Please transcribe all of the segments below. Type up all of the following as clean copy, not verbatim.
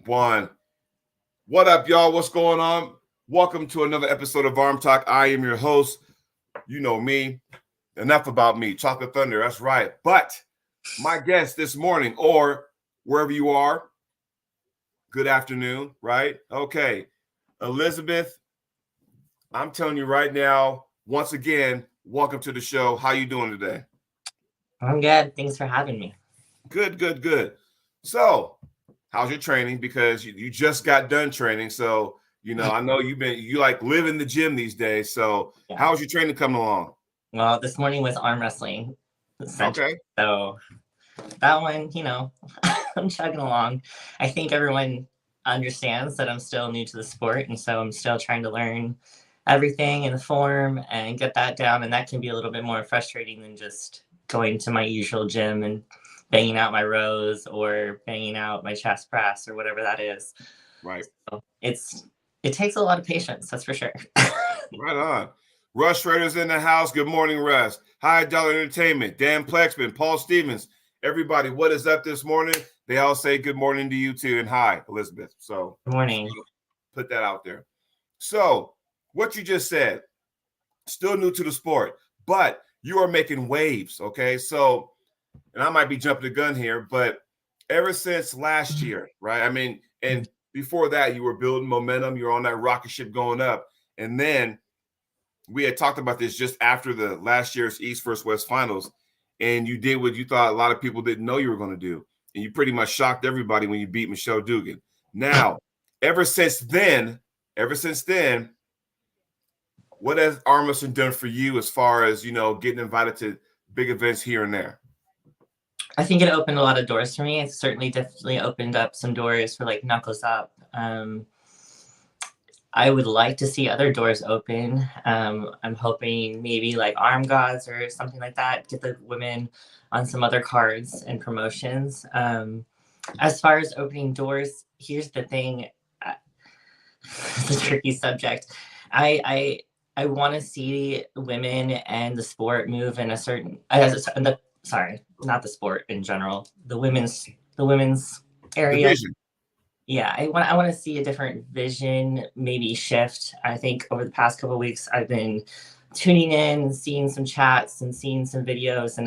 One. What up, y'all? What's going on? Welcome to another episode of ArmTalk. I am your host. You know me. Enough about me. Chocolate Thunder. That's right. But my guest this morning, or wherever you are, good afternoon, right? Okay. Elizabeth, I'm telling you right now, once again, welcome to the show. How you doing today? I'm good. Thanks for having me. Good. So, how's your training? Because you just got done training. So, I know you like live in the gym these days. So, Yeah. how's your training coming along? Well, this morning was arm wrestling. Okay. So that one, I'm chugging along. I think everyone understands that I'm still new to the sport. And so I'm still trying to learn everything in the form and get that down. And that can be a little bit more frustrating than just going to my usual gym and banging out my rows or banging out my chest press or whatever that is. Right. So it takes a lot of patience, that's for sure. Right on. Russ Schrader's in the house. Good morning, Russ. High Dollar Entertainment. Dan Plexman, Paul Stevens. Everybody, what is up this morning? They all say good morning to you too. And hi, Elizabeth. So Good morning. Put that out there. So what you just said, still new to the sport, but you are making waves. Okay. So, and I might be jumping the gun here, but ever since last year, right? I mean, and before that, you were building momentum. You were on that rocket ship going up. And then we had talked about this just after the last year's East vs. West finals. And you did what you thought a lot of people didn't know you were going to do. And you pretty much shocked everybody when you beat Michelle Dugan. Now, ever since then, what has Armstrong done for you as far as, getting invited to big events here and there? I think it opened a lot of doors for me. It certainly definitely opened up some doors for like Knuckles Up. I would like to see other doors open. I'm hoping maybe like Arm Gods or something like that, get the women on some other cards and promotions. As far as opening doors, here's the thing. It's a tricky subject. I want to see women and the sport move in a certain, sorry, not the sport in general, the women's area. Division. Yeah, I want to see a different vision, maybe shift. I think over the past couple of weeks, I've been tuning in and seeing some chats and seeing some videos, and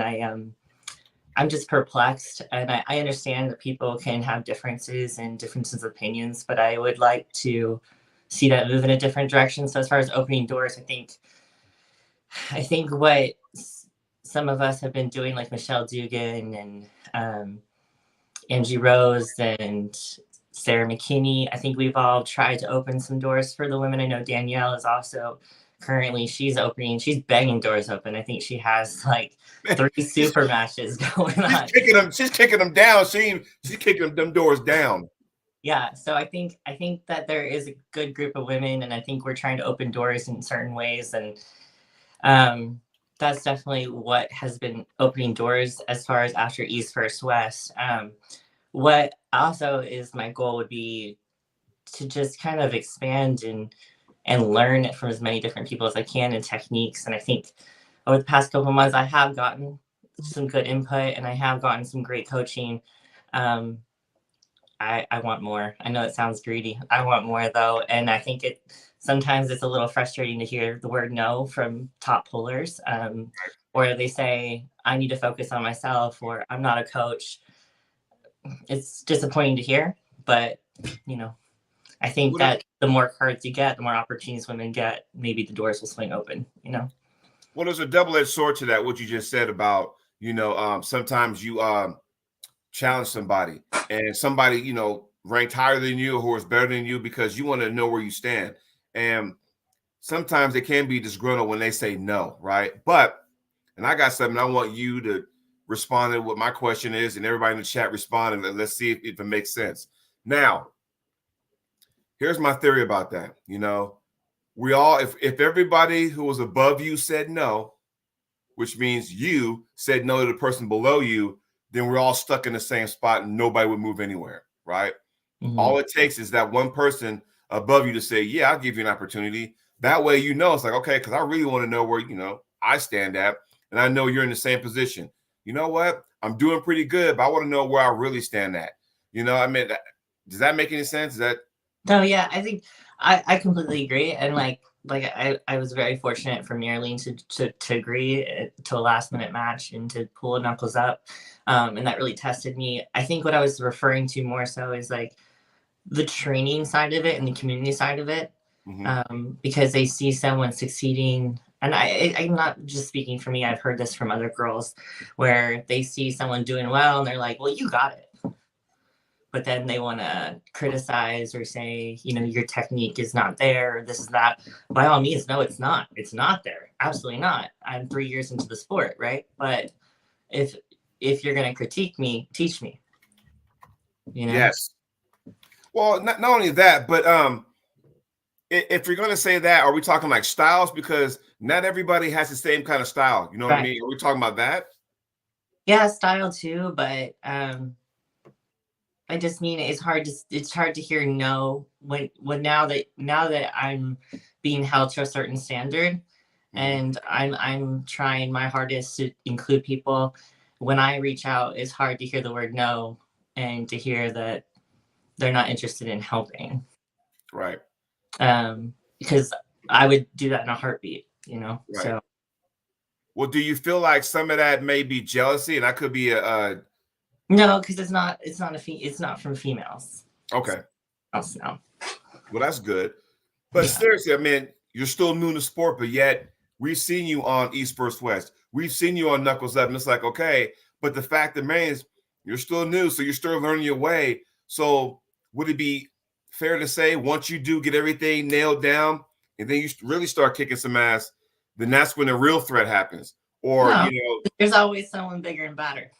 I'm just perplexed. And I understand that people can have differences and differences of opinions, but I would like to see that move in a different direction. So as far as opening doors, I think what some of us have been doing, like Michelle Dugan and Angie Rose and Sarah McKinney, I think we've all tried to open some doors for the women. I know Danielle is also currently, she's banging doors open. I think she has like 3 super matches going on. She's kicking them down. She's kicking them doors down. Yeah, so I think that there is a good group of women, and I think we're trying to open doors in certain ways, and that's definitely what has been opening doors as far as after East versus West. What also is my goal would be to just kind of expand and learn from as many different people as I can and techniques. And I think over the past couple of months, I have gotten some good input and I have gotten some great coaching. I want more. I know it sounds greedy. I want more though. And I think sometimes it's a little frustrating to hear the word no from top pullers, or they say, I need to focus on myself, or I'm not a coach. It's disappointing to hear, but I think that the more cards you get, the more opportunities women get, maybe the doors will swing open, Well, there's a double-edged sword to that, what you just said about, sometimes you challenge somebody and somebody, ranked higher than you or who is better than you because you want to know where you stand. And sometimes they can be disgruntled when they say no, right? And I got something I want you to respond to what my question is and everybody in the chat respond and let's see if it makes sense. Now, here's my theory about that. We all, if everybody who was above you said no, which means you said no to the person below you, then we're all stuck in the same spot and nobody would move anywhere, right? Mm-hmm. All it takes is that one person above you to say, yeah, I'll give you an opportunity. That way, it's like, okay, because I really want to know where, I stand at. And I know you're in the same position. You know what? I'm doing pretty good, but I want to know where I really stand at. Does that make any sense? Is that No, yeah, I think I completely agree. And I was very fortunate for Marilyn to agree to a last minute match and to pull a knuckles up. And that really tested me. I think what I was referring to more so is like the training side of it and the community side of it. Because they see someone succeeding. And I'm not just speaking for me, I've heard this from other girls where they see someone doing well and they're like, well, you got it. But then they want to criticize or say, you know, your technique is not there, or this is that. By all means, no, it's not. It's not there. Absolutely not. I'm 3 years into the sport, right? But if you're going to critique me, teach me. You know? Yes. Well, not only that, but if you're going to say that, are we talking like styles? Because not everybody has the same kind of style. You know what I mean? Are we talking about that? Yeah, style too, but I just mean it's hard to hear no when now that I'm being held to a certain standard and I'm trying my hardest to include people. When I reach out, it's hard to hear the word no and to hear that they're not interested in helping. Right. Because I would do that in a heartbeat, you know. Right. So well, do you feel like some of that may be jealousy, and that could be a no, because it's not from females. Okay. No. Well, that's good. But seriously, I mean, you're still new in the sport, but yet we've seen you on East First West. We've seen you on Knuckles Up, and it's like, okay, but the fact remains, you're still new, so you're still learning your way. So would it be fair to say once you do get everything nailed down and then you really start kicking some ass, then that's when the real threat happens? Or, no, you know, there's always someone bigger and badder.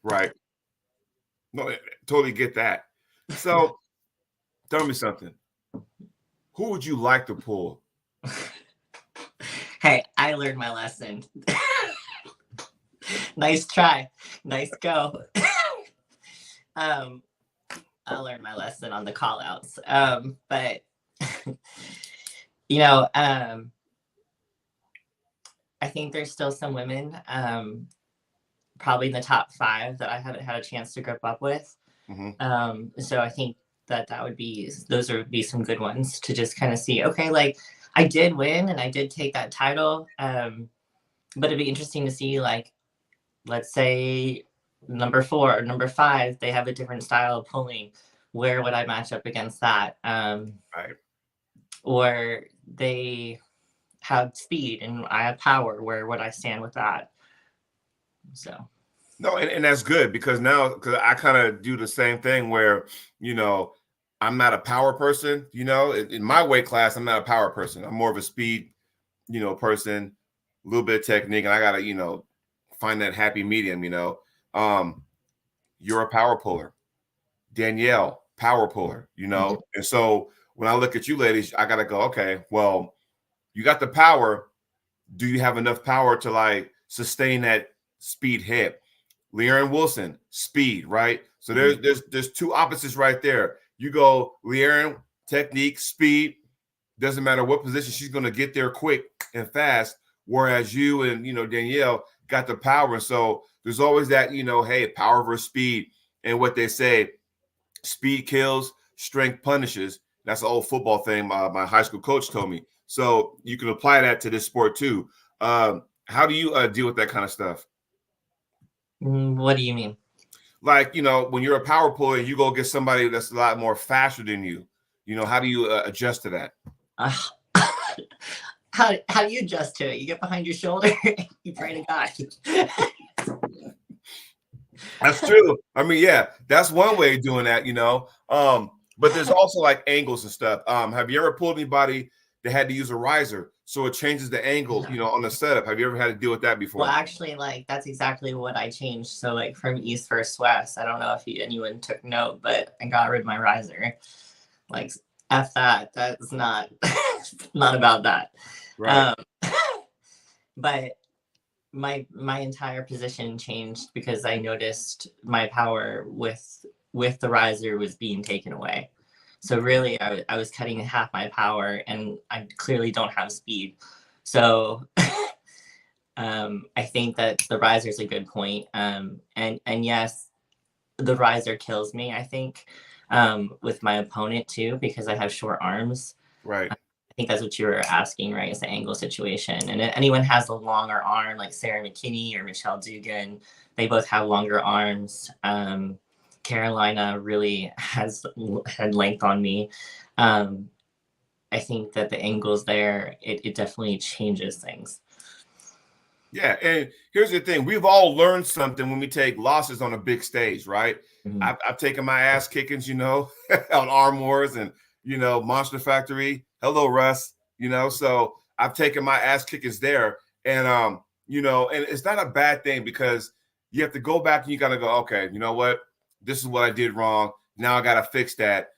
Right. No, I totally get that. So tell me something. Who would you like to pull? Hey, I learned my lesson. Nice try. Nice go. I learned my lesson on the call outs. But you know, I think there's still some women, probably in the top 5 that I haven't had a chance to grip up with. So I think those would be some good ones to just kind of see, okay, like I did win and I did take that title. But it'd be interesting to see, like, let's say number 4 or number 5, they have a different style of pulling. Where would I match up against that? Right. Or they have speed and I have power. Where would I stand with that? So. No, and that's good because I kind of do the same thing where, you know, I'm not a power person, you know, in my weight class, I'm not a power person. I'm more of a speed, you know, person, a little bit of technique, and I got to, you know, find that happy medium, you know. You're a power puller. Danielle, power puller, you know. And so when I look at you ladies, I got to go, okay, well, you got the power. Do you have enough power to like sustain that speed hit? Leanne Wilson, speed, right? So there's 2 opposites right there. You go Leanne, technique, speed, doesn't matter what position, she's going to get there quick and fast. Whereas you and, you know, Danielle got the power. And so there's always that, you know, hey, power versus speed. And what they say, speed kills, strength punishes. That's an old football thing my high school coach told me. So you can apply that to this sport too. How do you deal with that kind of stuff? What do you mean? Like, you know, when you're a power puller, you go get somebody that's a lot more faster than you. You know, how do you adjust to that? How do you adjust to it? You get behind your shoulder, you pray to God. That's true. I mean, yeah, that's one way of doing that, you know. But there's also like angles and stuff. Have you ever pulled anybody that had to use a riser so it changes the angle, you know, on the setup? Have you ever had to deal with that before? Well, actually, like that's exactly what I changed. So like from East versus West, I don't know if anyone took note, but I got rid of my riser. Like F that. That's not not about that. Right. But my entire position changed because I noticed my power with the riser was being taken away. So really, I was cutting half my power, and I clearly don't have speed. So I think that the riser is a good point. And yes, the riser kills me, I think. with my opponent too, because I have short arms. Right. I think that's what you were asking, right? Is the angle situation. And if anyone has a longer arm, like Sarah McKinney or Michelle Dugan, they both have longer arms. Carolina really has had length on me. I think that the angles there, it definitely changes things. Yeah, and here's the thing: we've all learned something when we take losses on a big stage, right? Mhm. I've taken my ass kickings, on Arm Wars and Monster Factory. Hello, Russ. So I've taken my ass kickings there, and and it's not a bad thing because you have to go back and you gotta go, okay, you know what? This is what I did wrong. Now I gotta fix that.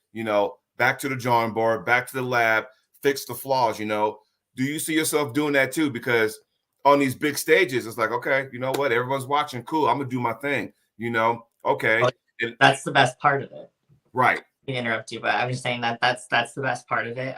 Back to the drawing board, back to the lab, fix the flaws. Do you see yourself doing that too? Because on these big stages, it's like, okay, you know what? Everyone's watching. Cool. I'm gonna do my thing. Okay. Oh, that's the best part of it. Right. I interrupt you, but I'm just saying that's the best part of it.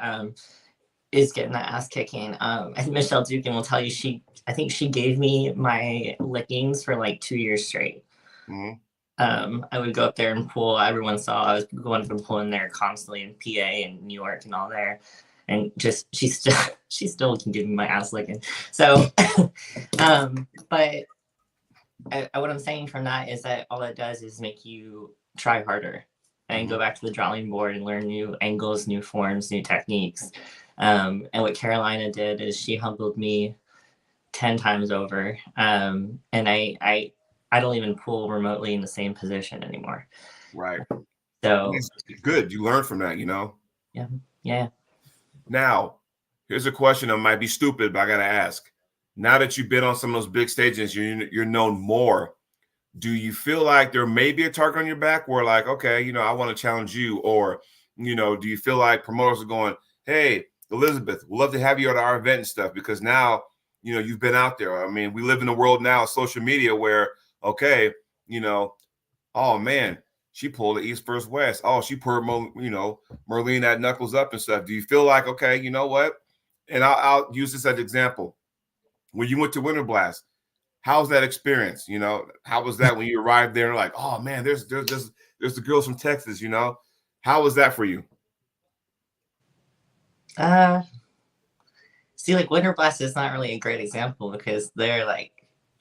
Is getting that ass kicking. I think Michelle Dugan will tell you I think she gave me my lickings for like 2 years straight. Mm-hmm. I would go up there and pool. Everyone saw I was going from pooling there constantly in PA and New York and all there. And just she still can give me my ass licking. So but what I'm saying from that is that all it does is make you try harder and go back to the drawing board and learn new angles, new forms, new techniques. And what Carolina did is she humbled me 10 times over. And I don't even pull remotely in the same position anymore. Right. So good. You learn from that, Yeah. Yeah. Now, here's a question that might be stupid, but I gotta ask. Now that you've been on some of those big stages, you're known more. Do you feel like there may be a target on your back where, like, okay, I want to challenge you? Or, do you feel like promoters are going, hey, Elizabeth, we'd love to have you at our event and stuff because now, you've been out there. I mean, we live in a world now of social media where, okay, oh man, she pulled the East versus West. Oh, she pulled, Merlene that knuckles up and stuff. Do you feel like, okay, you know what? And I'll use this as an example. When you went to Winter Blast, how's that experience? How was that when you arrived there? Like, oh man, there's the girls from Texas. How was that for you? See, like Winter Blast is not really a great example because they're like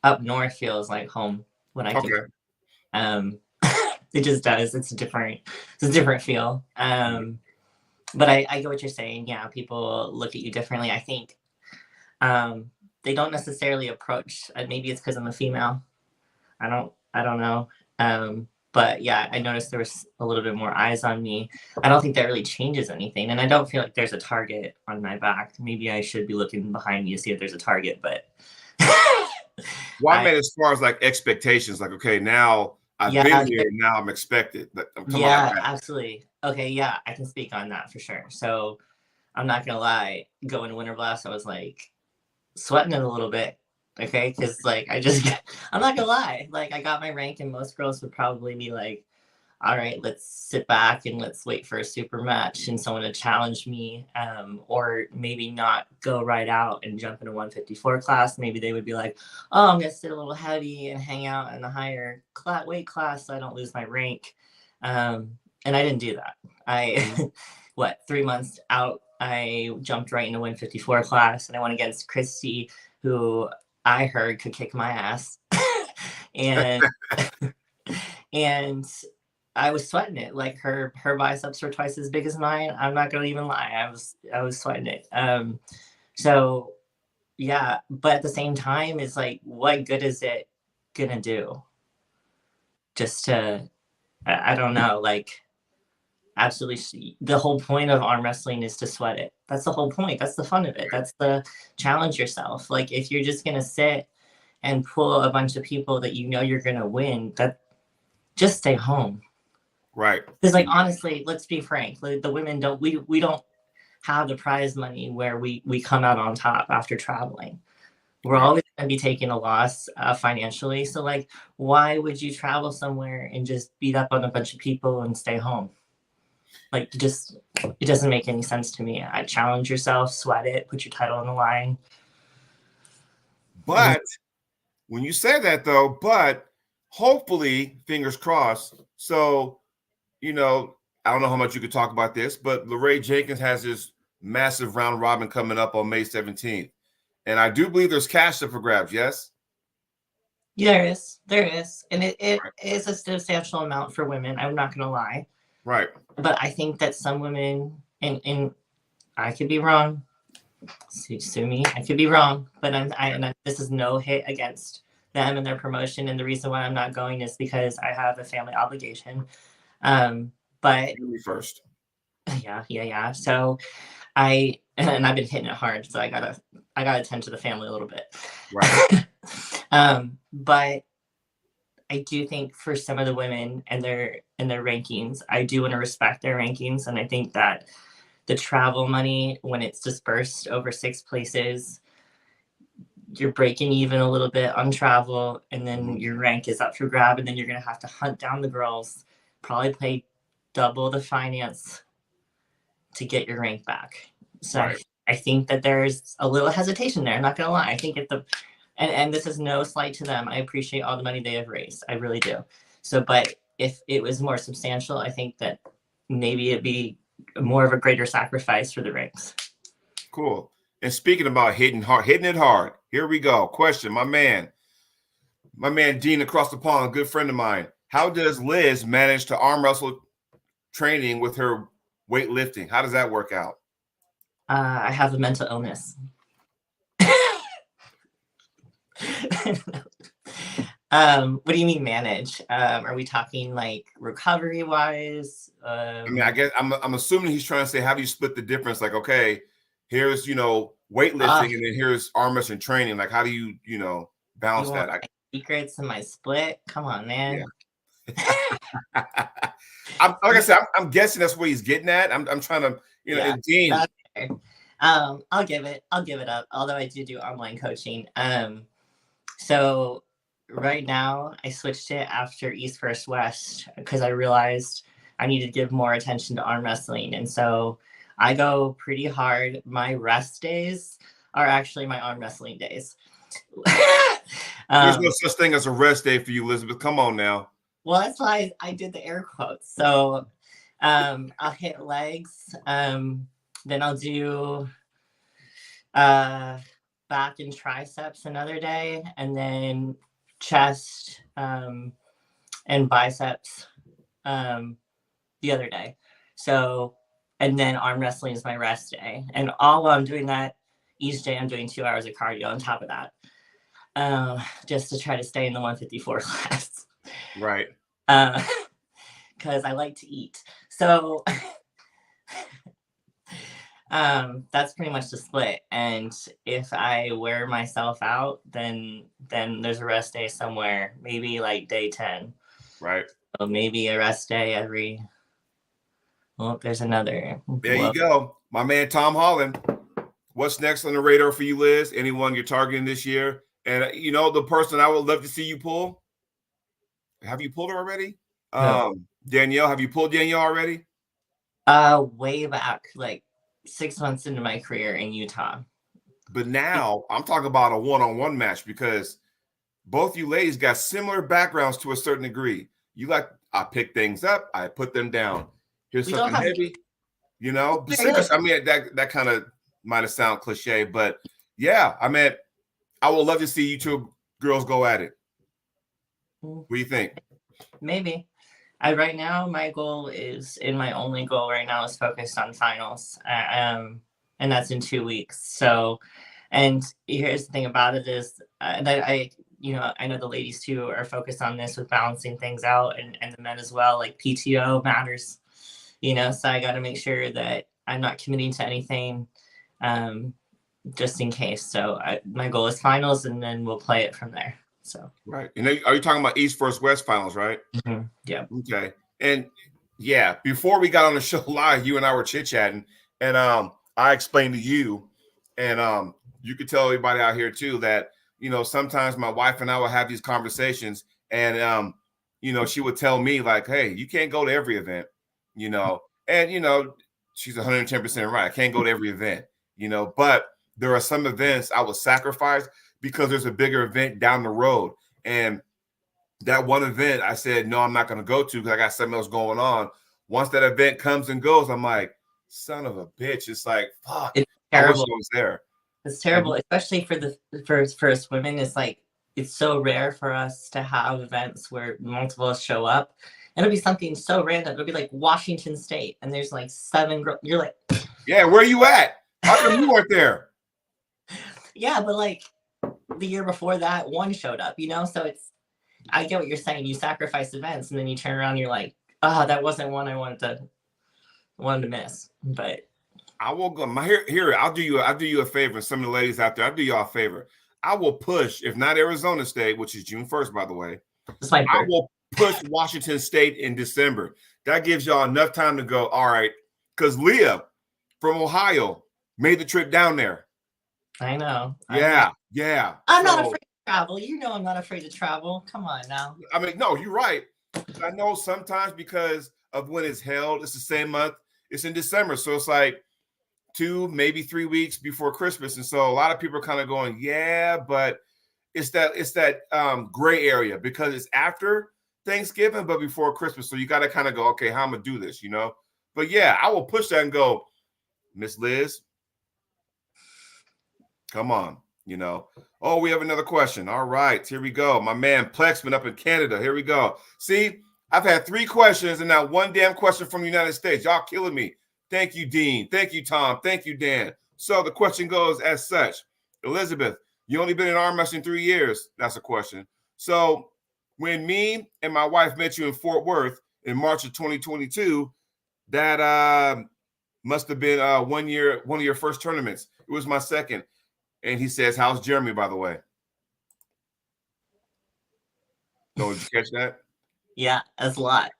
up north feels like home when I can. It just does. It's a different feel. But I get what you're saying. Yeah, people look at you differently. I think they don't necessarily approach. Maybe it's because I'm a female. I don't know. But yeah, I noticed there was a little bit more eyes on me. I don't think that really changes anything, and I don't feel like there's a target on my back. Maybe I should be looking behind me to see if there's a target, but. Well, I mean, as far as like expectations, like, okay, now I've been here, now I'm expected. Absolutely. Okay, yeah, I can speak on that for sure. So I'm not gonna lie, going Winter Blast, I was like sweating it a little bit. Okay, because like I'm not gonna lie, like I got my rank, and most girls would probably be like, all right, let's sit back and let's wait for a super match and someone to challenge me, or maybe not go right out and jump into 154 class. Maybe they would be like, oh, I'm gonna sit a little heavy and hang out in the higher weight class so I don't lose my rank. And I didn't do that. I 3 months out, I jumped right into 154 class, and I went against Christy, who I heard could kick my ass. and and I was sweating it. Like her biceps were twice as big as mine. I'm not gonna even lie. I was sweating it. So yeah, but at the same time, it's like, what good is it gonna do? Just to, I don't know, like, absolutely. The whole point of arm wrestling is to sweat it. That's the whole point. That's the fun of it. That's the challenge yourself. Like, if you're just gonna sit and pull a bunch of people that you know you're gonna win, that just stay home. Right. Because, like, honestly, let's be frank. Like, the women we don't have the prize money where we come out on top after traveling. We're always going to be taking a loss financially. So, like, why would you travel somewhere and just beat up on a bunch of people and stay home? Like, it doesn't make any sense to me. I challenge yourself, sweat it, put your title on the line. But when you say that, though, hopefully, fingers crossed. So, I don't know how much you could talk about this, but LeRae Jenkins has this massive round robin coming up on May 17th. And I do believe there's cash up for grabs, yes? There is. And it Right. is a substantial amount for women. I'm not going to lie. Right. But I think that some women, and I could be wrong, sue me, I could be wrong, but this is no hit against them and their promotion. And the reason why I'm not going is because I have a family obligation. But You first. yeah. So I've been hitting it hard, so I gotta attend to the family a little bit. Right. But I do think for some of the women and their rankings, I do want to respect their rankings, and I think that the travel money, when it's dispersed over 6 places, you're breaking even a little bit on travel, and then your rank is up for grab, and then you're gonna have to hunt down the girls, probably pay double the finance to get your rank back. So right. I think that there's a little hesitation there. I'm not gonna lie. I think and this is no slight to them. I appreciate all the money they have raised. I really do. So, but if it was more substantial, I think that maybe it'd be more of a greater sacrifice for the ranks. Cool. And speaking about hitting it hard, here we go. Question, my man Dean across the pond, a good friend of mine. How does Liz manage to arm wrestle training with her weightlifting? How does that work out? I have a mental illness. What do you mean manage? Are we talking like recovery wise? I mean, I guess I'm assuming he's trying to say, how do you split the difference? Like, okay, here's weightlifting, and then here's arm wrestling training. Like, how do you balance that? Secrets in my split? Come on, man. Yeah. Like I said, I'm guessing that's what he's getting at. I'm trying to, Dean. I'll give it up. Although I do online coaching. So right now I switched it after East vs. West because I realized I needed to give more attention to arm wrestling, and so I go pretty hard. My rest days are actually my arm wrestling days. There's no such thing as a rest day for you, Elizabeth. Come on now. Well, that's why I did the air quotes. So I'll hit legs. Then I'll do back and triceps another day, and then chest and biceps the other day. So, and then arm wrestling is my rest day. And all while I'm doing that, each day I'm doing 2 hours of cardio on top of that, just to try to stay in the 154 class. Right. Because I like to eat. So that's pretty much the split. And if I wear myself out, then there's a rest day somewhere, maybe like day 10. Right. So maybe a rest day every. Well, there's another. There you go. My man Tom Holland. What's next on the radar for you, Liz? Anyone you're targeting this year? And the person I would love to see you pull. Have you pulled her already? No. Danielle, have you pulled Danielle already? Way back, like 6 months into my career in Utah. But now I'm talking about a one-on-one match because both you ladies got similar backgrounds to a certain degree. I pick things up, I put them down. Here's something heavy, I mean, that kind of might have sounded cliche, but yeah, I mean, I would love to see you two girls go at it. What do you think? Maybe. Right now, my only goal right now is focused on finals, and that's in 2 weeks. So, and here's the thing about it is that I know the ladies too are focused on this with balancing things out, and the men as well. Like PTO matters, so I got to make sure that I'm not committing to anything, just in case. So my goal is finals, and then we'll play it from there. So right. And are you talking about East versus West finals, right? Mm-hmm. Yeah. Okay. And yeah, before we got on the show live, you and I were chit-chatting, and I explained to you, and you could tell everybody out here too that sometimes my wife and I will have these conversations, and she would tell me like, hey, you can't go to every event, and she's 110% right. I can't go to every event, but there are some events I will sacrifice because there's a bigger event down the road. And that one event I said, no, I'm not going to go to because I got something else going on. once that event comes and goes, I'm like, son of a bitch. It's like, fuck. It's I wish terrible. I was there. It's terrible, especially for the for us women. It's like it's so rare for us to have events where multiple of us show up. And it'll be something so random. It'll be like Washington State, and there's like 7 girls. You're like, yeah, where you at? How come you weren't there? yeah, but like the year before that, 1 showed up, So it's, I get what you're saying. You sacrifice events, and then you turn around, and you're like, oh, that wasn't one I wanted to miss. But I will go. Here, I'll do you a favor. Some of the ladies out there, I'll do y'all a favor. I will push, if not Arizona State, which is June 1st, by the way. it's my I will push Washington State in December. That gives y'all enough time to go, all right, because Leah from Ohio made the trip down there. I know. Yeah. I'm not afraid to travel. I'm not afraid to travel. Come on now. I mean, no, you're right. I know sometimes because of when it's held, it's the same month. It's in December. So it's like 2, maybe 3 weeks before Christmas. And so a lot of people are kind of going, yeah, but it's that gray area because it's after Thanksgiving, but before Christmas. So you got to kind of go, okay, how I'm going to do this, But yeah, I will push that and go, Miss Liz, come on, Oh, we have another question. All right, here we go. My man Plexman up in Canada. Here we go. See, I've had 3 questions and not 1 damn question from the United States. Y'all killing me. Thank you, Dean. Thank you, Tom. Thank you, Dan. So the question goes as such. Elizabeth, you only been in arm wrestling 3 years. That's a question. So when me and my wife met you in Fort Worth in March of 2022, that must have been 1 year, one of your first tournaments. It was my second. And he says, how's Jeremy, by the way? So did you catch that? Yeah, that's a lot.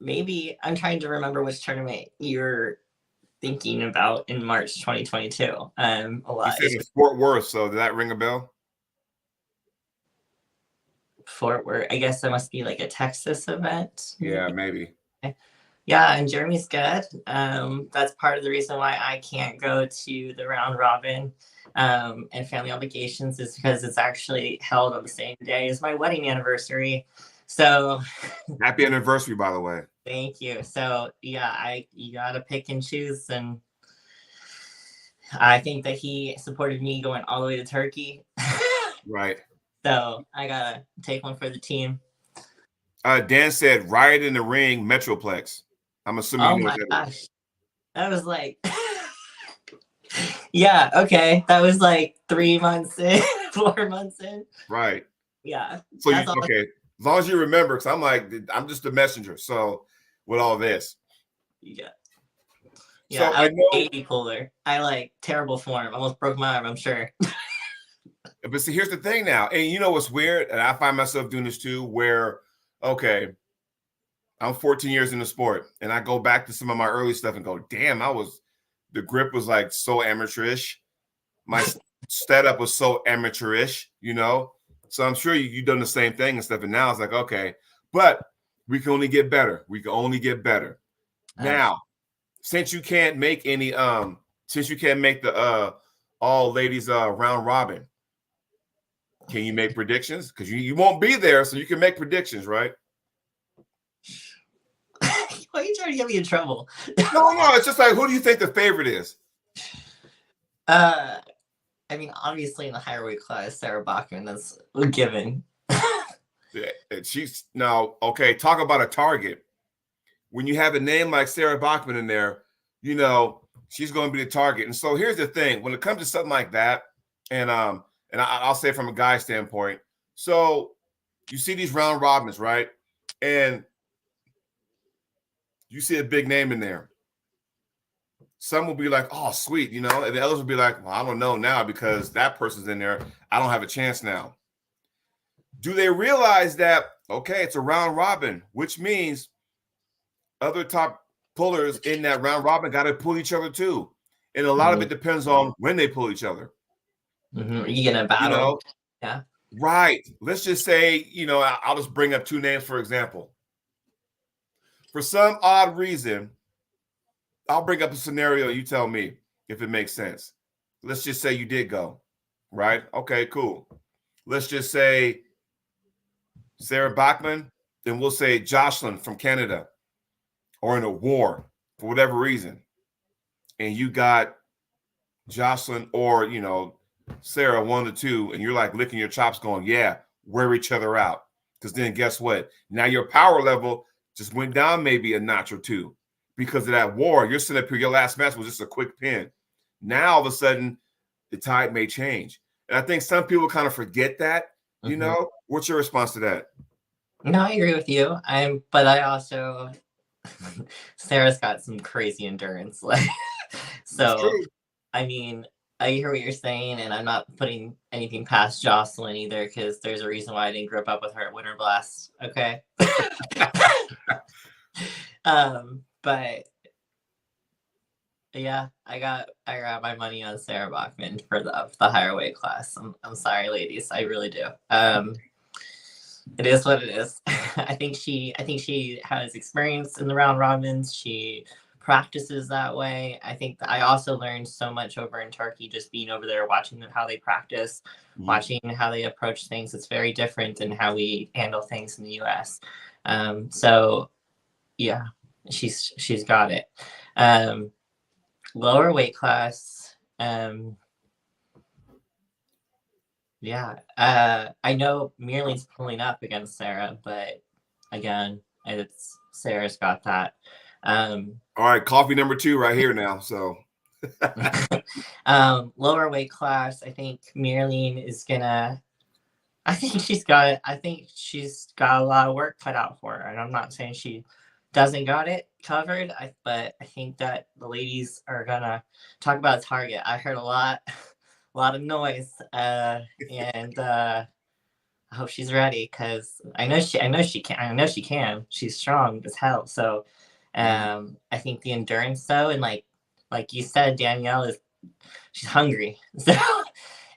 Maybe I'm trying to remember which tournament you're thinking about in March 2022. A lot. He said it's Fort Worth, so did that ring a bell? Fort Worth. I guess that must be like a Texas event. Yeah, maybe. Yeah, and Jeremy's good. That's part of the reason why I can't go to the round robin and family obligations is because it's actually held on the same day as my wedding anniversary. So happy anniversary, by the way. Thank you. So yeah, you gotta pick and choose, and I think that he supported me going all the way to Turkey. Right. So I gotta take one for the team. Dan said Riot in the Ring Metroplex. I'm assuming. Oh my gosh. That was like yeah, okay. That was like 3 months in, 4 months in. Right. Yeah. So okay. As long as you remember, because I'm just a messenger. So with all this. Yeah. Yeah, so I was 80 puller. I like terrible form. Almost broke my arm, I'm sure. But see, here's the thing now. And you know what's weird? And I find myself doing this too, where, okay, I'm 14 years in the sport. And I go back to some of my early stuff and go, damn, the grip was like so amateurish. My setup was so amateurish, So I'm sure you've done the same thing and stuff. And now it's like, okay, but we can only get better. We can only get better. Now, since you can't make any, since you can't make the all ladies round robin, can you make predictions? Because you won't be there, so you can make predictions, right? Why are you trying to get me in trouble? No, it's just like, who do you think the favorite is? I mean, obviously in the higher weight class, Sarah Bachman, that's a given. Yeah, she's now okay. Talk about a target. When you have a name like Sarah Bachman in there, she's going to be the target. And so here's the thing: when it comes to something like that, and I'll say from a guy standpoint, so you see these round robins, right? And you see a big name in there. Some will be like, oh, sweet, and the others will be like, well, I don't know now because that person's in there. I don't have a chance now. Do they realize that, okay, it's a round robin, which means other top pullers in that round robin got to pull each other too. And a lot of it depends on when they pull each other. Are you going to battle? Yeah. Right. Let's just say, I'll just bring up 2 names, for example. For some odd reason, I'll bring up a scenario. You tell me if it makes sense. Let's just say you did go, right? Okay, cool. Let's just say Sarah Bachman and we'll say Jocelyn from Canada, or in a war for whatever reason, and you got Jocelyn or Sarah, one of the two, and you're like licking your chops, going, "Yeah, wear each other out." Because then guess what? Now your power level just went down maybe a notch or two because of that war. You're sitting up here, your last match was just a quick pin. Now all of a sudden, the tide may change. And I think some people kind of forget that. What's your response to that? No, I agree with you. But I also, Sarah's got some crazy endurance. Like, so, I mean, I hear what you're saying, and I'm not putting anything past Jocelyn either, because there's a reason why I didn't grow up with her at Winter Blast. Okay. But yeah, I got my money on Sarah Bachman for the higher weight class. I'm sorry, ladies, I really do. It is what it is. I think she has experience in the round robins. She practices that way. I think that I also learned so much over in Turkey, just being over there, watching them how they practice, watching how they approach things. It's very different than how we handle things in the US. So yeah, she's got it. Lower weight class. Yeah, I know Mirley's pulling up against Sarah, but again, Sarah's got that. All right, coffee number 2 right here now. So, lower weight class, I think Mirley is gonna. I think she's got it. I think she's got a lot of work cut out for her, and I'm not saying she doesn't got it covered. But I think that the ladies are gonna talk about a target. I heard a lot of noise, and I hope she's ready, because I know she can. She's strong as hell. So I think the endurance though, and like you said, Danielle she's hungry. So,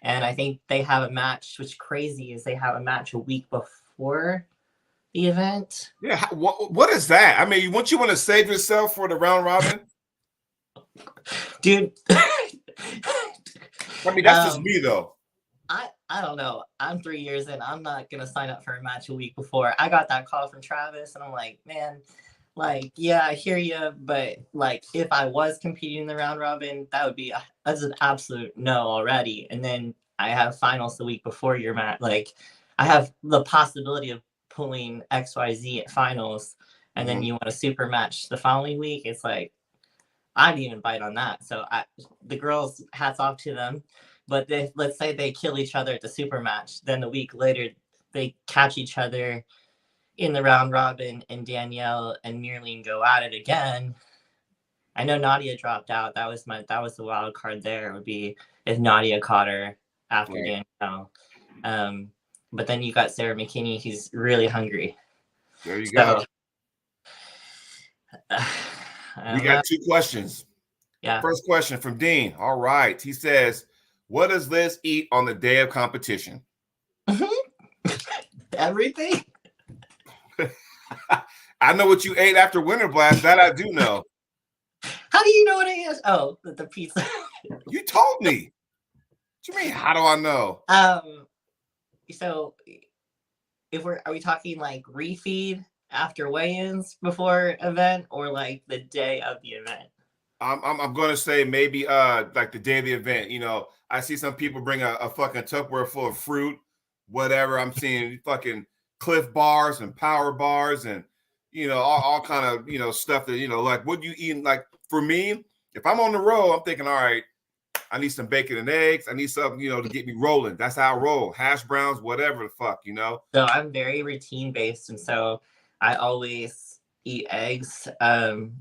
and I think they have a match, which crazy is they have a match a week before the event. Yeah, what is that? I mean, you want to save yourself for the round robin? Dude. I mean, that's just me though. I don't know. I'm 3 years in. I'm not gonna sign up for a match a week before. I got that call from Travis, and I'm like, man, like, yeah, I hear you, but like, if I was competing in the round robin, that's an absolute no already. And then I have finals the week before your match. Like, I have the possibility of pulling XYZ at finals, and then you want a super match the following week. It's like, I didn't even bite on that. So the girls, hats off to them. But let's say they kill each other at the super match. Then a week later, they catch each other in the round robin, and Danielle and Mirleen go at it again. I know Nadia dropped out. That was the wild card there. It would be if Nadia caught her after Danielle. But then you got Sarah McKinney. He's really hungry. There you go. We got 2 questions. Yeah. First question from Dean. All right. He says, what does Liz eat on the day of competition? Everything. I know what you ate after Winter Blast. That I do know. How do you know what it is? Oh, the pizza. You told me. What you mean? How do I know? So are we talking like refeed after weigh-ins before event, or like the day of the event? I'm gonna say maybe like the day of the event. I see some people bring a fucking Tupperware full of fruit, whatever. I'm seeing fucking Cliff bars and power bars and all kind of stuff that like what you eating. Like for me, if I'm on the road, I'm thinking, all right, I need some bacon and eggs. I need something to get me rolling. That's how I roll. Hash browns, whatever the fuck. So I'm very routine based, and so I always eat eggs and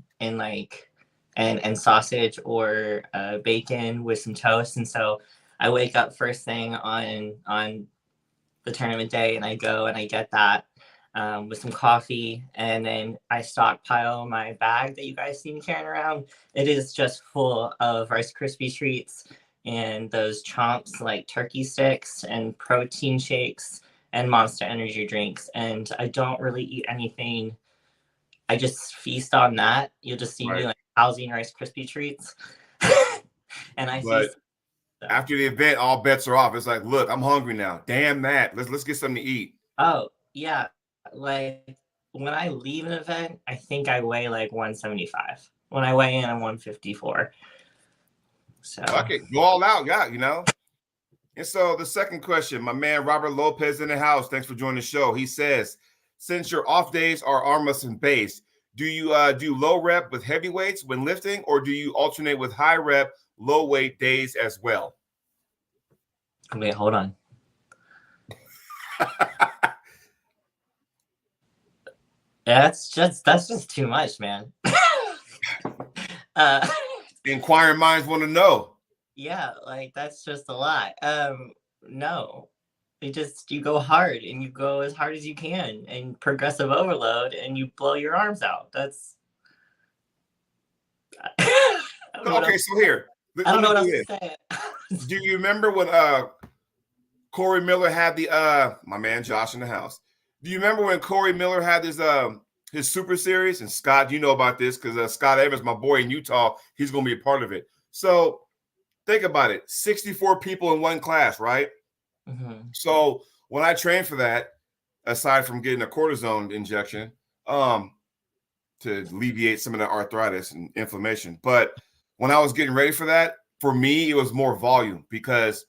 sausage or bacon with some toast. And so I wake up first thing on the tournament day, and I go and I get that with some coffee, and then I stockpile my bag that you guys see me carrying around. It is just full of Rice Krispie treats and those chomps like turkey sticks and protein shakes and Monster Energy drinks. And I don't really eat anything. I just feast on that. You'll just see me like housing Rice Krispie treats. And I feast. After the event, all bets are off. It's like, look, I'm hungry now. Damn that. Let's get something to eat. Oh, yeah. Like when I leave an event, I think I weigh like 175. When I weigh in, I'm 154. So fuck it, go all out, yeah, you know. And so the second question, my man Robert Lopez in the house. Thanks for joining the show. He says, since your off days are arm wrestling based, do you do low rep with heavy weights when lifting, or do you alternate with high rep, low weight days as well? wait, hold on. That's just too much, man. Inquiring minds want to know. Yeah, like that's just a lot. No. You go hard and you go as hard as you can and progressive overload and you blow your arms out. That's Okay, so here, I don't know what let me else do to say. this. Do you remember when Corey Miller had the my man Josh in the house? Do you remember when Corey Miller had his super series? And Scott, you know about this because Scott Evans, my boy in Utah, he's going to be a part of it. So think about it: 64 people in one class, right? Mm-hmm. So when I trained for that, aside from getting a cortisone injection, to alleviate some of the arthritis and inflammation, but when I was getting ready for that, for me, it was more volume because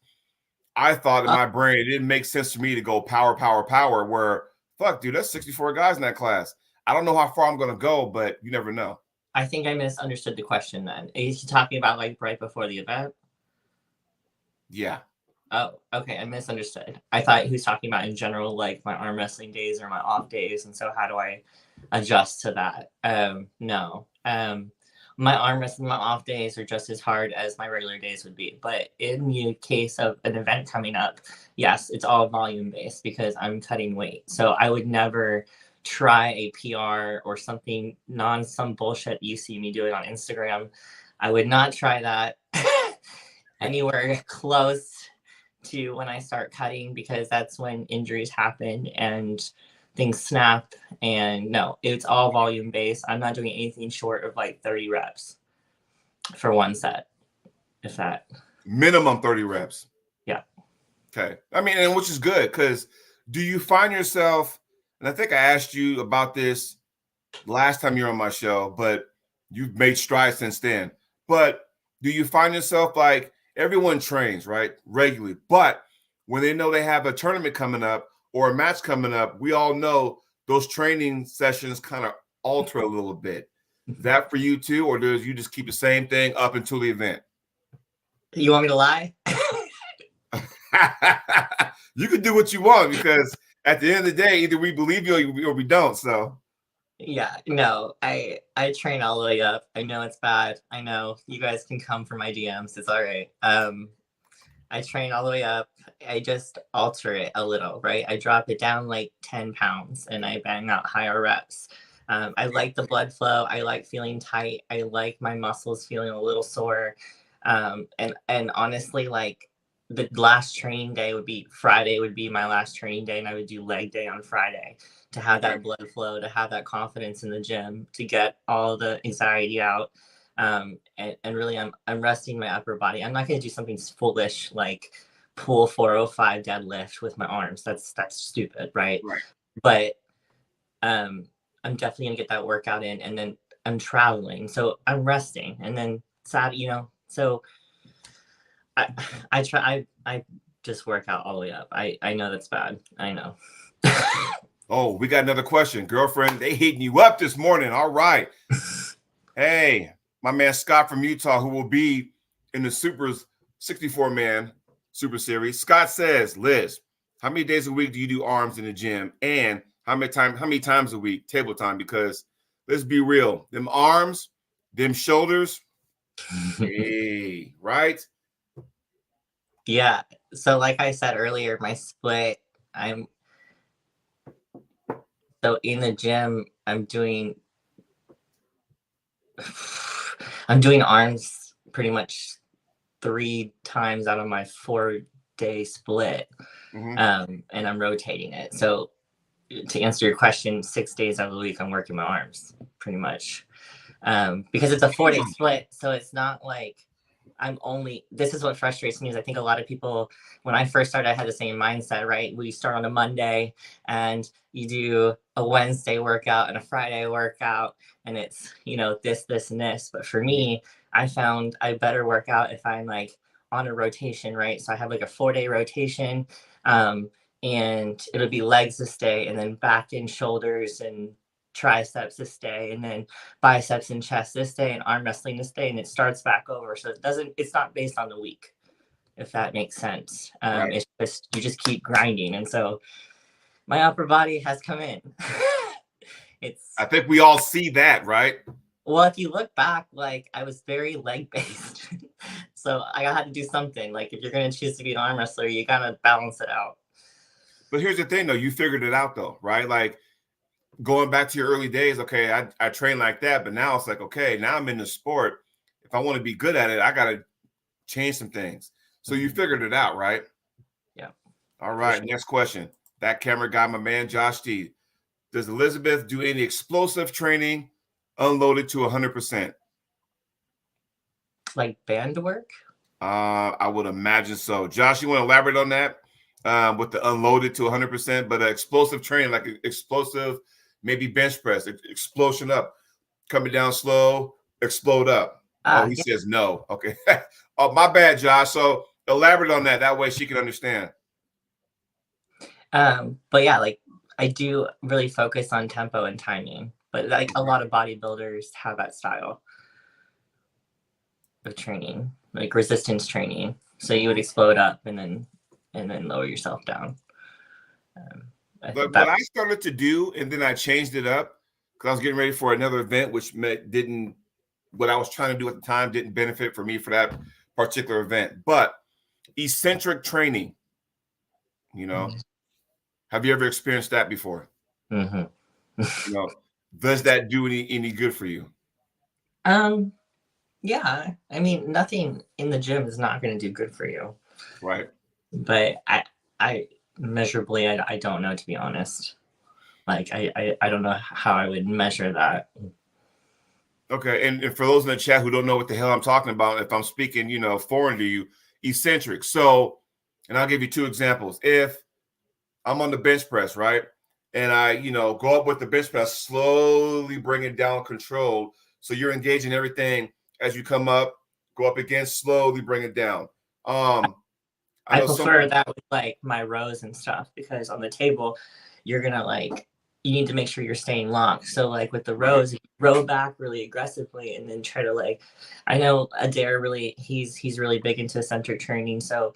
I thought in my brain it didn't make sense to me to go power, power, power. Where fuck, dude, that's 64 guys in that class. I don't know how far I'm gonna go, but you never know. I think I misunderstood the question then. Is he talking about like right before the event? Yeah. Oh, okay. I misunderstood. I thought he was talking about in general, like my arm wrestling days or my off days. And so how do I adjust to that? No. My arm wrestling, my off days are just as hard as my regular days would be. But in the case of an event coming up, yes, it's all volume based because I'm cutting weight. So I would never try a PR or something some bullshit you see me doing on Instagram. I would not try that anywhere close to when I start cutting because that's when injuries happen and things snap. And no, it's all volume based. I'm not doing anything short of like 30 reps for one set, if that. Minimum 30 reps. Yeah. Okay. I mean, and which is good because do you find yourself, and I think I asked you about this last time you were on my show, but you've made strides since then. But do you find yourself like everyone trains, right, regularly, but when they know they have a tournament coming up or a match coming up, we all know those training sessions kind of alter a little bit. Is that for you too, or does you just keep the same thing up until the event? You want me to lie? You can do what you want because at the end of the day, either we believe you or we don't. So yeah, no, I train all the way up. I know it's bad. I know you guys can come for my DMs. It's all right. I train all the way up. I just alter it a little, right? I drop it down like 10 pounds and I bang out higher reps. I like the blood flow. I like feeling tight. I like my muscles feeling a little sore. And honestly, like the last training day would be Friday would be my last training day, and I would do leg day on Friday to have that blood flow, to have that confidence in the gym, to get all the anxiety out. And really I'm resting my upper body. I'm not going to do something foolish like pull 405 deadlift with my arms. That's stupid, right? But I'm definitely going to get that workout in, and then I'm traveling, so I'm resting, and then so I just work out all the way up. I know that's bad. I know. Oh, we got another question. Girlfriend, they hitting you up this morning. All right. Hey, my man Scott from Utah, who will be in the Supers 64-man Super Series. Scott says, Liz, how many days a week do you do arms in the gym? And how many times a week, table time? Because let's be real, them arms, them shoulders, hey, right? Yeah. So like I said earlier, my split, so in the gym, I'm doing arms pretty much 3 times out of my 4-day split. And I'm rotating it. So to answer your question, 6 days out of the week, I'm working my arms pretty much. Because it's a 4-day split. So it's not like this is what frustrates me is I think a lot of people, when I first started, I had the same mindset, right? We start on a Monday and you do a Wednesday workout and a Friday workout, and it's, this and this. But for me, I found I better work out if I'm like on a rotation, right? So I have like a 4-day rotation, and it'll be legs this day, and then back and shoulders and triceps this day, and then biceps and chest this day, and arm wrestling this day, and it starts back over. So it's not based on the week, if that makes sense. Right. It's just, you just keep grinding. And so my upper body has come in. I think we all see that, right? Well, if you look back, like I was very leg based. So I had to do something. Like if you're going to choose to be an arm wrestler, you got to balance it out. But here's the thing though, you figured it out though, right? Like going back to your early days, okay, I train like that, but now it's like, okay, now I'm in the sport. If I want to be good at it, I got to change some things. So you figured it out, right? Yeah. All right. Sure. Next question. That camera guy, my man, Josh D. Does Elizabeth do any explosive training unloaded to 100%? Like band work? I would imagine so. Josh, you want to elaborate on that with the unloaded to 100%, but explosive training, like explosive, maybe bench press, explosion up, coming down slow, explode up. He says no. Okay. Oh, my bad, Josh. So elaborate on that. That way she can understand. But yeah, like I do really focus on tempo and timing, but like a lot of bodybuilders have that style of training, like resistance training. So you would explode up and then lower yourself down. But what I started to do, and then I changed it up because I was getting ready for another event, which what I was trying to do at the time didn't benefit for me for that particular event. But eccentric training, have you ever experienced that before? Mm-hmm. Does that do any good for you? Yeah. I mean, nothing in the gym is not going to do good for you. Right. But I measurably, I don't know, to be honest. Like, I don't know how I would measure that. Okay. And for those in the chat who don't know what the hell I'm talking about, if I'm speaking, foreign to you, eccentric. So, and I'll give you 2 examples. If I'm on the bench press, right? And I, go up with the bench press, slowly bring it down controlled. So you're engaging everything as you come up, go up again, slowly bring it down. I prefer that with like my rows and stuff, because on the table, you're going to you need to make sure you're staying locked. So like with the rows, you row back really aggressively and then try to I know Adair he's really big into eccentric training. So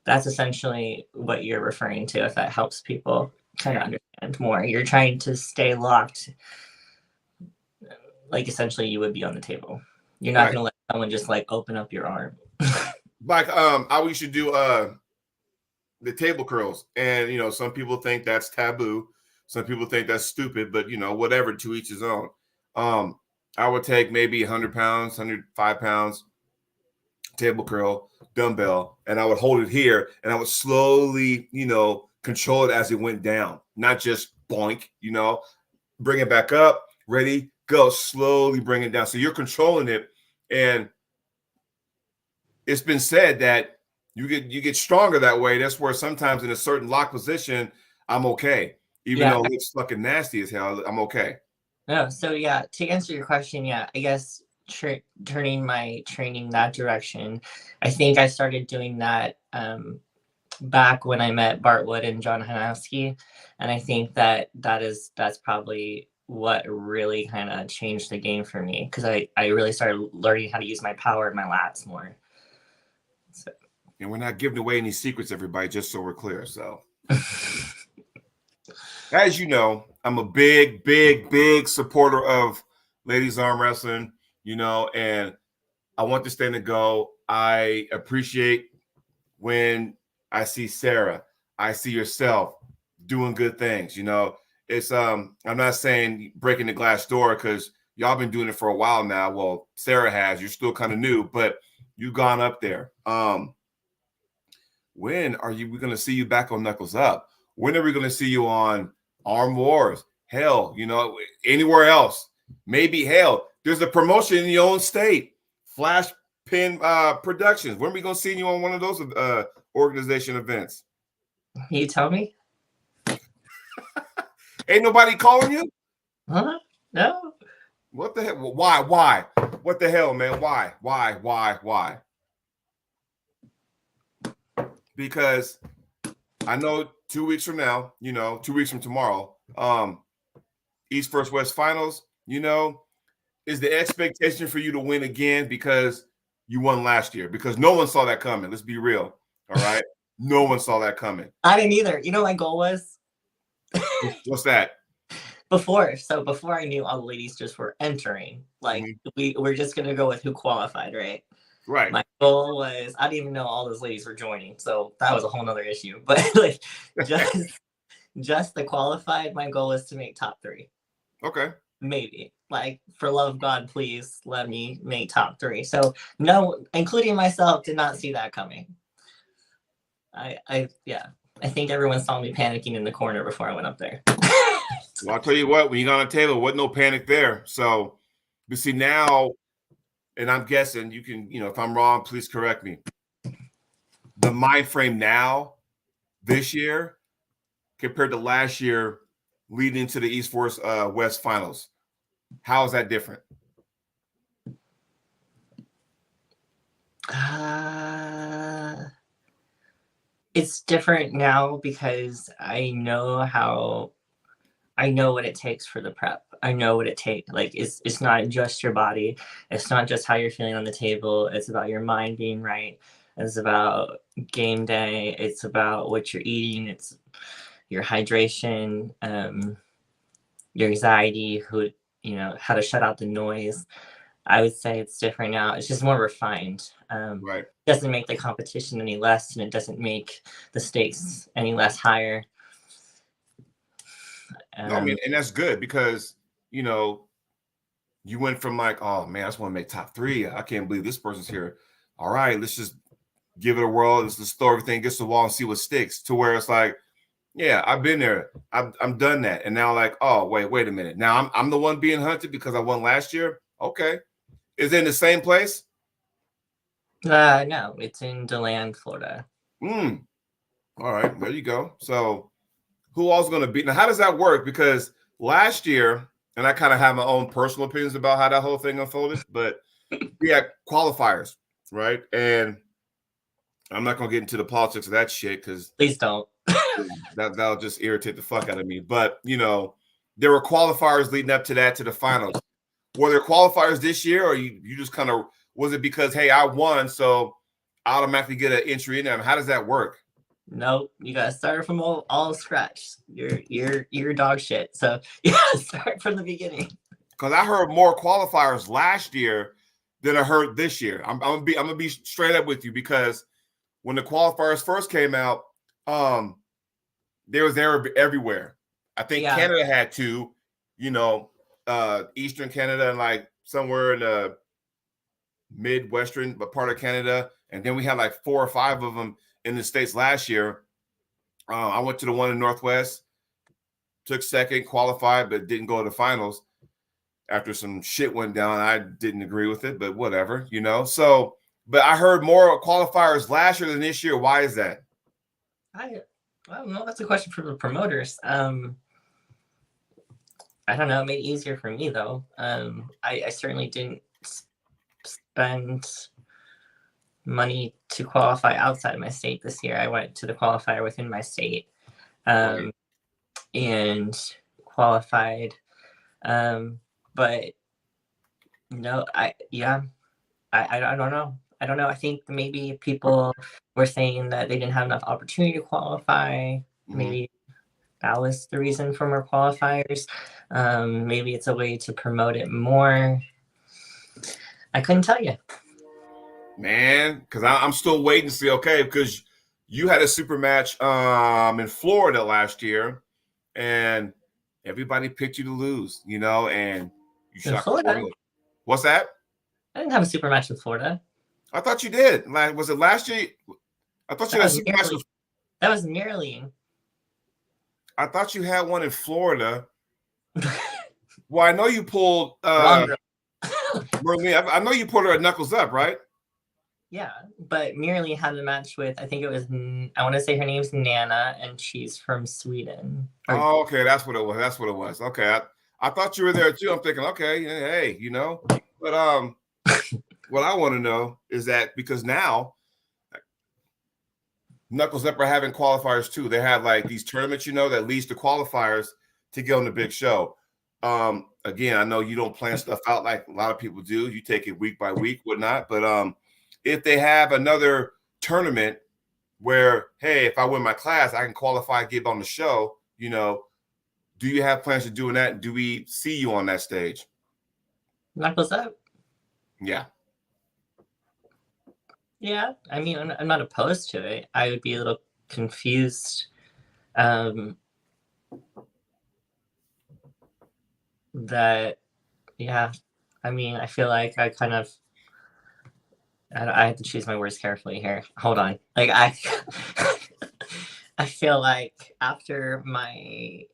that's essentially what you're referring to, if that helps people kind of understand more. You're trying to stay locked, like essentially you would be on the table. You're not going to let someone just open up your arm. We should do the table curls, and some people think that's taboo, some people think that's stupid, but whatever, to each his own. I would take maybe 100 pounds, 105 pounds table curl dumbbell, and I would hold it here, and I would slowly control it as it went down, not just boink, bring it back up, ready, go, slowly bring it down. So you're controlling it, and it's been said that you get stronger that way. That's where sometimes in a certain lock position, I'm okay. Even though it's fucking nasty as hell, I'm okay. No, so yeah, to answer your question, I guess turning my training that direction, I think I started doing that back when I met Bart Wood and John Hanowski, and I think that's probably what really kind of changed the game for me, because I really started learning how to use my power and my lats more. So. And we're not giving away any secrets, everybody, just so we're clear. So, as you know, I'm a big, big, big supporter of ladies arm wrestling, and I want this thing to go. I appreciate when I see Sarah, I see yourself doing good things. It's I'm not saying breaking the glass door, because y'all been doing it for a while now. Well, Sarah has. You're still kind of new, but you've gone up there. When are we going to see you back on Knuckles Up? When are we going to see you on Arm Wars? Hell, anywhere else? Maybe hell, there's a promotion in your own state. Flash Pin Productions. When are we gonna see you on one of those organization events? You tell me. Ain't nobody calling you? Huh? No. What the hell? Why? What the hell, man? Why? Because I know 2 weeks from now, 2 weeks from tomorrow, East vs. West finals, is the expectation for you to win again because you won last year? Because no one saw that coming. Let's be real. All right. No one saw that coming. I didn't either. You know what my goal was? What's that? Before I knew all the ladies just were entering, like we're just gonna go with who qualified, right? Right. My goal was, I didn't even know all those ladies were joining, so that was a whole nother issue. But like just the qualified, my goal is to make top 3. Okay. Maybe. Like, for love of God, please let me make top 3. So no, including myself, did not see that coming. I think everyone saw me panicking in the corner before I went up there. Well, I'll tell you what, when you got on the table, wasn't no panic there. So you see now, and I'm guessing you can, if I'm wrong, please correct me. The mind frame now, this year, compared to last year, leading to the East vs. West finals, how is that different? It's different now because I know what it takes for the prep. I know what it takes. Like, it's not just your body. It's not just how you're feeling on the table. It's about your mind being right. It's about game day. It's about what you're eating. It's your hydration, your anxiety, how to shut out the noise. I would say it's different now. It's just more refined. Right. It doesn't make the competition any less, and it doesn't make the stakes any less higher. No, I mean, and that's good because, you went from like, oh man, I just want to make top 3. I can't believe this person's here. All right, let's just give it a whirl. Let's just throw everything against the wall and see what sticks, to where it's like, yeah, I've been there. I'm done that. And now like, oh, wait a minute. Now I'm the one being hunted because I won last year. Okay. Is it in the same place? No, it's in DeLand, Florida. All right, there you go. So who all's going to beat? Now, how does that work? Because last year, and I kind of have my own personal opinions about how that whole thing unfolded, but we had qualifiers, right? And I'm not going to get into the politics of that shit because please don't. that'll just irritate the fuck out of me. But, there were qualifiers leading up to that, to the finals. Were there qualifiers this year, or you just kind of, was it because, hey, I won, so I automatically get an entry in there? How does that work? Nope, you gotta start from all scratch. You're dog shit, so you gotta start from the beginning. Because I heard more qualifiers last year than I heard this year. I'm gonna be straight up with you, because when the qualifiers first came out, there was everywhere. I think Canada had 2, Eastern Canada and like somewhere in the Midwestern part of Canada, and then we had like 4 or 5 of them in the States last year. I went to the one in Northwest, took second, qualified, but didn't go to the finals after some shit went down. I didn't agree with it, but whatever, So, but I heard more qualifiers last year than this year. Why is that? I don't know. That's a question for the promoters. I don't know. It made it easier for me, though. I certainly didn't spend money to qualify outside of my state this year. I went to the qualifier within my state and qualified. But no, I don't know. I don't know. I think maybe people were saying that they didn't have enough opportunity to qualify. Maybe that was the reason for more qualifiers. Maybe it's a way to promote it more. I couldn't tell you. Man, because I'm still waiting to see, okay, because you had a super match in Florida last year, and everybody picked you to lose, and you shot Florida. What's that? I didn't have a super match with Florida. I thought you did. Like, was it last year? I thought you had a super match with... That was Maryland. I thought you had one in Florida. Well, I know you pulled Merlin. I know you pulled her at Knuckles Up, right? Yeah, but merely had a match with, I think it was, I want to say her name's Nana, and she's from Sweden. Oh, okay, that's what it was. That's what it was. Okay, I thought you were there too. I'm thinking, okay, hey, but what I want to know is that because now Knuckles Up are having qualifiers too. They have like these tournaments, that leads to qualifiers to get on the big show. Again, I know you don't plan stuff out like a lot of people do. You take it week by week, whatnot. But if they have another tournament where, hey, if I win my class, I can qualify, get on the show, do you have plans of doing that? Do we see you on that stage? Knuckles Up? Yeah. Yeah, I mean, I'm not opposed to it. I would be a little confused that, yeah, I mean, I feel like I have to choose my words carefully here. Hold on. Like, I feel like after my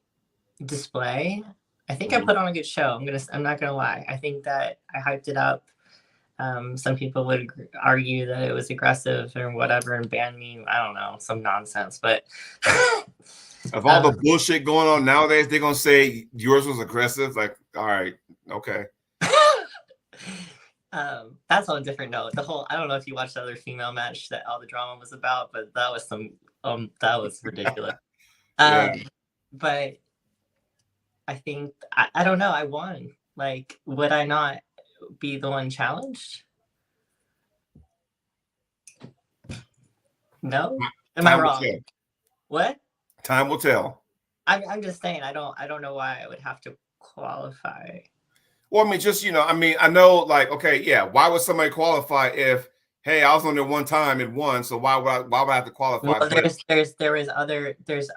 display, I think I put on a good show. I'm not gonna lie. I think that I hyped it up. Some people would argue that it was aggressive or whatever and ban me. I don't know, some nonsense. But of all the bullshit going on nowadays, they're gonna say yours was aggressive. Like, all right, okay. That's on a different note. I don't know if you watched the other female match that all the drama was about, but that was that was ridiculous. Yeah. But I think I don't know. I won. Like, would I not be the one challenged? No? Am I wrong? What? Time will tell. I'm just saying I don't know why I would have to qualify. Well, I mean, just I know, like, okay, yeah. Why would somebody qualify if, hey, I was on there one time and won, so why would I have to qualify? Well, there's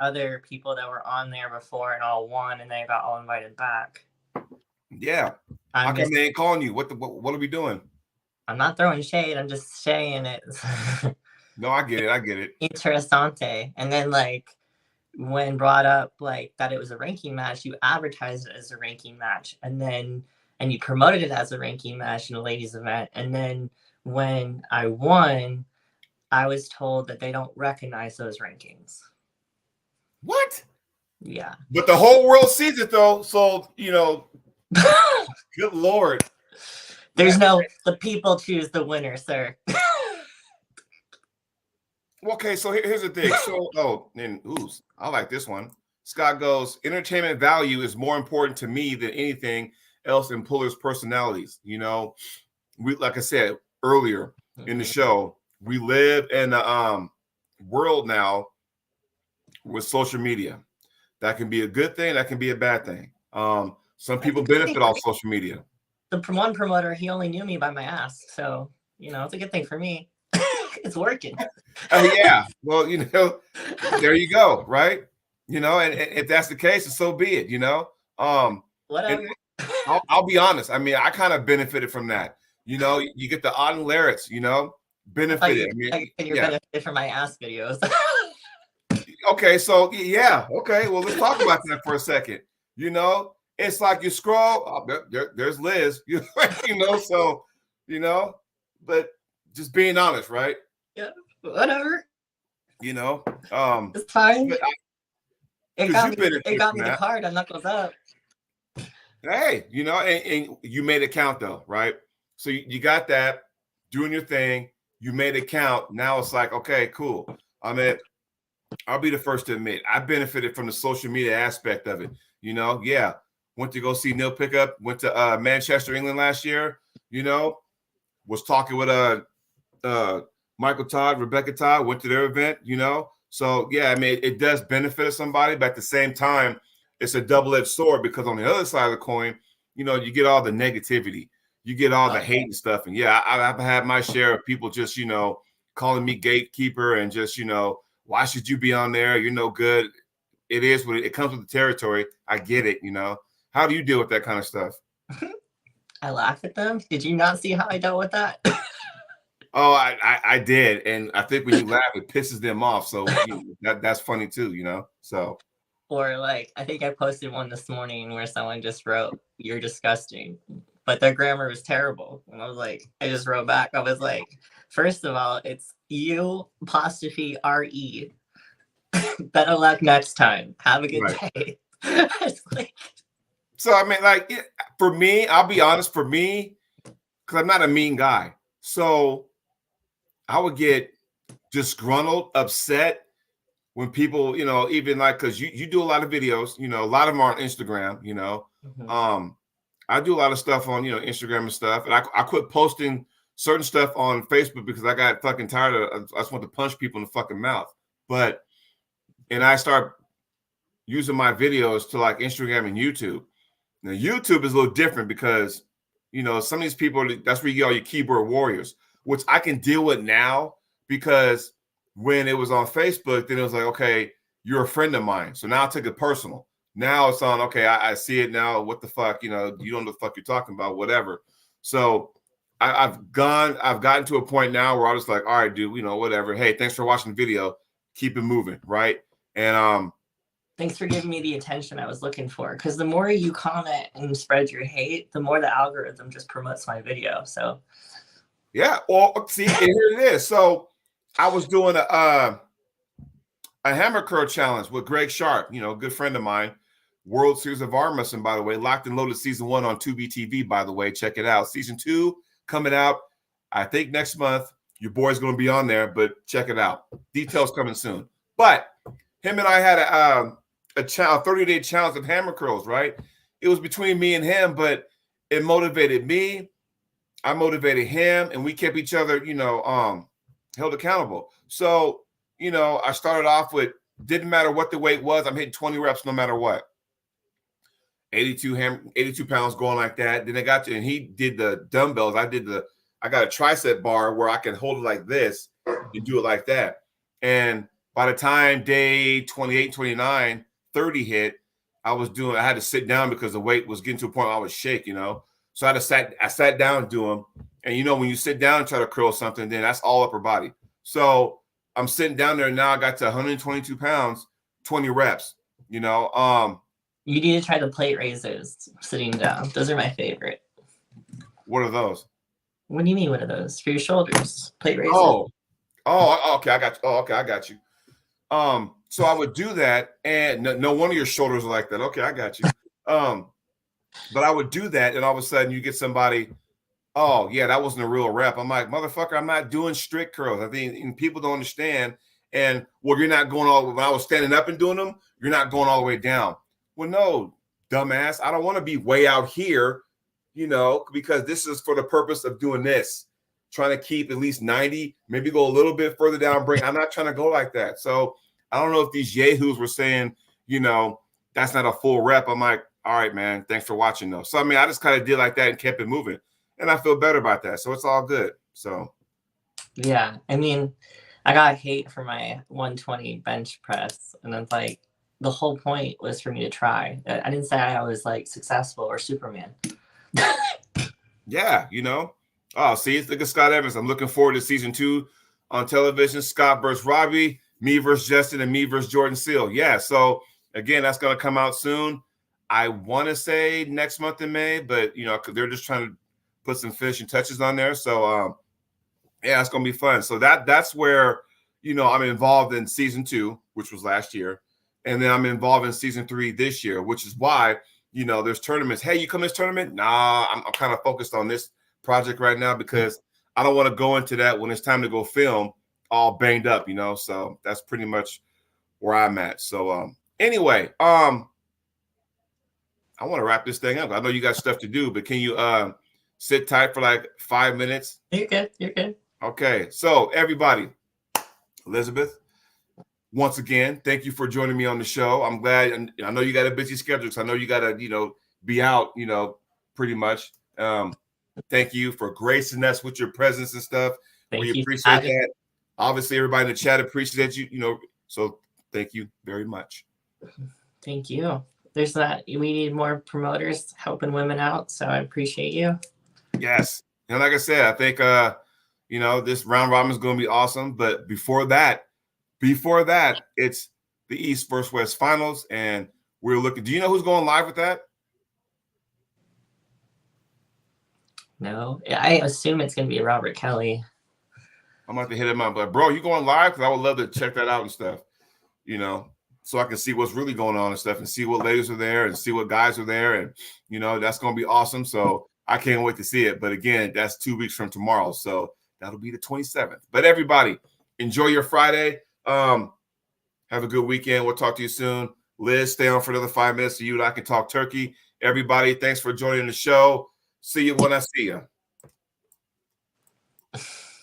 other people that were on there before and all won, and they got all invited back. Yeah. How come they ain't calling you? What are we doing? I'm not throwing shade. I'm just saying it. No, I get it. Interessante. And then, like, when brought up like that it was a ranking match, you advertised it as a ranking match, and you promoted it as a ranking match in a ladies event. And then when I won, I was told that they don't recognize those rankings. What? Yeah. But the whole world sees it though. So, good Lord. There's the people choose the winner, sir. Okay, so here's the thing. So, I like this one. Scott goes, entertainment value is more important to me than anything else in pullers' personalities. Like I said earlier in the show, we live in a world now with social media. That can be a good thing. That can be a bad thing. Some people benefit off social media. The one promoter, he only knew me by my ass. So, it's a good thing for me. It's working. Yeah. Well, there you go. Right. And if that's the case, and so be it, Whatever. I'll be honest. I mean, I kind of benefited from that. You get the odd and lyrics, benefited. You're benefited from my ass videos. Okay. So yeah. Okay. Well, let's talk about that for a second. It's like you scroll, there's Liz, so, but just being honest, right? Yeah, whatever. It's fine. It got me the card on Knuckles Up. Hey, and you made it count though, right? So you got that, doing your thing, you made it count. Now it's like, okay, cool. I mean, I'll be the first to admit, I benefited from the social media aspect of it. Yeah. Went to go see Neil Pickup, went to Manchester, England last year, was talking with Michael Todd, Rebecca Todd, went to their event, So, yeah, I mean, it does benefit somebody, but at the same time, it's a double-edged sword because on the other side of the coin, you get all the negativity. You get all the hate and stuff. And, yeah, I've had my share of people just, calling me gatekeeper and just, why should you be on there? You're no good. It is what it comes with the territory. I get it, How do you deal with that kind of stuff? I laugh at them. Did you not see how I dealt with that? Oh, I did, and I think when you laugh, it pisses them off. So that's funny too, So, or like I think I posted one this morning where someone just wrote, "You're disgusting," but their grammar was terrible, and I was like, I just wrote back. I was like, First of all, it's U''RE. Better luck next time. Have a good day. It's like, so I mean, like for me, I'll be honest. For me, because I'm not a mean guy, so I would get disgruntled, upset when people, you know, even like because you do a lot of videos, you know, a lot of them are on Instagram, you know. I do a lot of stuff on, you know, Instagram and stuff, and I quit posting certain stuff on Facebook because I got fucking tired of. I just want to punch people in the fucking mouth. And I start using my videos to like Instagram and YouTube. Now YouTube is a little different because, you know, some of these people, that's where you get all your keyboard warriors, which I can deal with now because when it was on Facebook, then it was like, okay, you're a friend of mine. So now I took it personal. Now it's on, okay, I see it now. What the fuck? You know, you don't know the fuck you're talking about, whatever. So I've gotten to a point now where I was like, all right, dude, you know, whatever. Hey, thanks for watching the video. Keep it moving, right? And thanks for giving me the attention I was looking for. Because the more you comment and spread your hate, the more the algorithm just promotes my video. So yeah, well, see, here it is. So I was doing a hammer curl challenge with Greg Sharp, you know, a good friend of mine, World Series of Arm Wrestling, by the way, Locked and Loaded season 1 on Tubi TV, by the way, check it out. Season 2 coming out, I think next month. Your boy's going to be on there, but check it out. Details coming soon. But him and I had a 30-day challenge of hammer curls, right? It was between me and him, but it motivated me. I motivated him, and we kept each other, you know, held accountable. So, you know, I started off with, didn't matter what the weight was, I'm hitting 20 reps no matter what. 82 pounds going like that. Then I got to, and he did the dumbbells. I got a tricep bar where I can hold it like this and do it like that. And by the time day 28, 29, 30 hit, I had to sit down because the weight was getting to a point where I was shake, you know. So I sat down and do them. And you know, when you sit down and try to curl something, then that's all upper body. So I'm sitting down there now. I got to 122 pounds, 20 reps, you know. You need to try the plate raisers sitting down. Those are my favorite. What are those? What do you mean, what are those? For your shoulders. Plate raisers. Oh, okay, I got you. Oh, okay, I got you. So I would do that, and no one of your shoulders are like that. Okay, I got you. But I would do that, and all of a sudden you get somebody, oh yeah, that wasn't a real rep. I'm like, motherfucker, I'm not doing strict curls. I think people don't understand. And well, you're not going all, when I was standing up and doing them, you're not going all the way down. Well, no, dumbass. I don't want to be way out here, you know, because this is for the purpose of doing this. Trying to keep at least 90, maybe go a little bit further down. I'm not trying to go like that. So I don't know if these yahoos were saying, you know, that's not a full rep. I'm like, all right, man, thanks for watching though. So I mean, I just kind of did like that and kept it moving, and I feel better about that. So it's all good. So yeah, I mean, I got hate for my 120 bench press, and it's like the whole point was for me to try. I didn't say I was like successful or Superman. yeah, you know. Oh, see, look at Scott Evans. I'm looking forward to season 2 on television. Scott versus Robbie, me versus Justin, and me versus Jordan Seal. Yeah, so again, that's going to come out soon. I want to say next month in May, but you know, because they're just trying to put some finishing touches on there. So yeah, it's going to be fun. So that's where, you know, I'm involved in season 2, which was last year, and then I'm involved in season 3 this year, which is why, you know, there's tournaments. Hey, you come to this tournament? Nah, I'm kind of focused on this project right now because I don't want to go into that when it's time to go film all banged up, you know. So that's pretty much where I'm at. So anyway, I want to wrap this thing up. I know you got stuff to do, but can you sit tight for like 5 minutes? You're good. You're good. Okay. So everybody, Elizabeth, once again, thank you for joining me on the show. I'm glad, and I know you got a busy schedule, so I know you got to, you know, be out, you know, pretty much. Thank you for gracing us with your presence and stuff. We appreciate that. Obviously, everybody in the chat appreciates you, you know, so thank you very much. Thank you. There's that. We need more promoters helping women out, so I appreciate you. Yes. And like I said, I think, you know, this round robin is going to be awesome. But before that, it's the East versus West finals. And we're looking. Do you know who's going live with that? No, I assume it's going to be Robert Kelly. I'm gonna have to hit him up. But bro, you going live? Because I would love to check that out and stuff. You know, so I can see what's really going on and stuff, and see what ladies are there, and see what guys are there, and that's gonna be awesome. So I can't wait to see it. But again, that's 2 weeks from tomorrow, so that'll be the 27th. But everybody, enjoy your Friday. Have a good weekend. We'll talk to you soon. Liz, stay on for another 5 minutes so you and I can talk turkey. Everybody, thanks for joining the show. See you when I see you.